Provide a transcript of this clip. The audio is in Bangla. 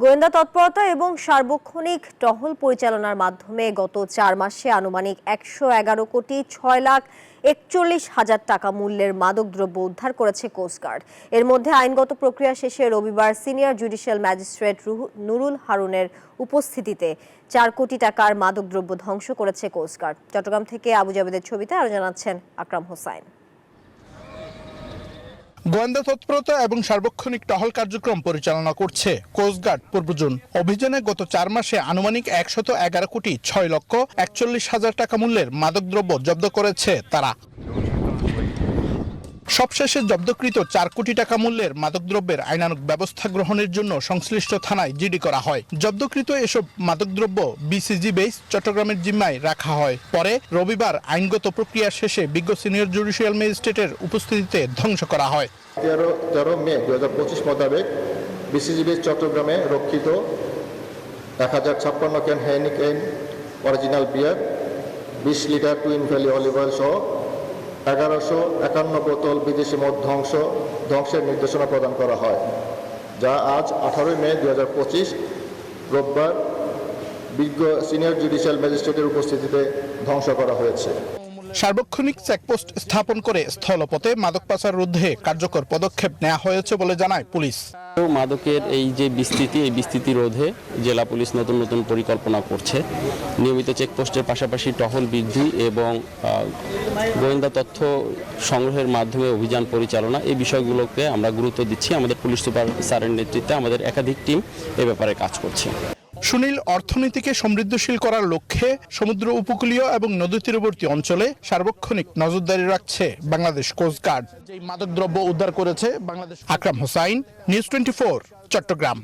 গোয়েন্দা তৎপরতা এবং সার্বক্ষণিক টহল পরিচালনার মাধ্যমে গত 4 মাসে আনুমানিক ১১,৬১,৪১,০০০ টাকা মূল্যের মাদকদ্রব্য উদ্ধার করেছে কোস্টগার্ড। এর মধ্যে আইনগত প্রক্রিয়া শেষে রবিবার সিনিয়র জুডিশিয়াল ম্যাজিস্ট্রেট নুরুল হারুনের উপস্থিতিতে 4 কোটি টাকার মাদকদ্রব্য ধ্বংস করেছে কোস্টগার্ড। চট্টগ্রাম থেকে আবু জাবেদের ছবিতে আরো জানাচ্ছেন আকরাম হোসাইন। গোয়েন্দা তৎপরতা এবং সার্বক্ষণিক টহল কার্যক্রম পরিচালনা করছে কোস্টগার্ড পূর্বজোন। অভিযানে গত 4 মাসে আনুমানিক ১11,৬১,৪১,০০০ টাকা মূল্যের মাদকদ্রব্য জব্দ করেছে তারা। সবশেষে জব্দকৃত 4 কোটি টাকা মূল্যের মাদকদ্রব্যের আইনানুগ ব্যবস্থা গ্রহণের জন্য সংশ্লিষ্ট থানায় জিডি করা হয়। জব্দকৃত এসব মাদকদ্রব্য বিসিজি বেস চট্টগ্রামের জিম্মায় রাখা হয়। পরে রবিবার আইনগত প্রক্রিয়া শেষে বিজ্ঞ সিনিয়র জুডিশিয়াল ম্যাজিস্ট্রেটের উপস্থিতিতে ধ্বংস করা হয়। 13 মে 2025 মোতাবেক বিসিজি বেস চট্টগ্রামে রক্ষিত 1056 can Heineken original beer, 20 litre twin valley olive oil সহ 1151 বোতল বিদেশি মদ ধ্বংসের নির্দেশনা প্রদান করা হয়, যা আজ 18 মে 2025 রোববার বিজ্ঞ সিনিয়র জুডিশিয়াল ম্যাজিস্ট্রেটের উপস্থিতিতে ধ্বংস করা হয়েছে। সার্বক্ষণিক চেকপোস্ট স্থাপন করে স্থলপথে মাদক পাচার রোধে কার্যকর পদক্ষেপ নেওয়া হয়েছে বলে জানায় পুলিশ। মাদকের এই যে বিস্তৃতি রোধে জেলা পুলিশ নতুন নতুন পরিকল্পনা করছে। নিয়মিত চেকপোস্টের পাশাপাশি টহল বৃদ্ধি এবং গোয়েন্দা তথ্য সংগ্রহের মাধ্যমে অভিযান পরিচালনা, এই বিষয়গুলোকে আমরা গুরুত্ব দিচ্ছি। আমাদের পুলিশ সুপার স্যারের নেতৃত্বে আমাদের একাধিক টিম এ ব্যাপারে কাজ করছে। সুনীল অর্থনীতিকে সমৃদ্ধশীল করার লক্ষ্যে সমুদ্র উপকূলীয় এবং নদী তীরবর্তী অঞ্চলে সার্বক্ষণিক নজরদারি রাখছে বাংলাদেশ কোস্টগার্ড। যেই মাদকদ্রব্য উদ্ধার করেছে বাংলাদেশ। আকরাম হোসাইন, নিউজ 24, চট্টগ্রাম।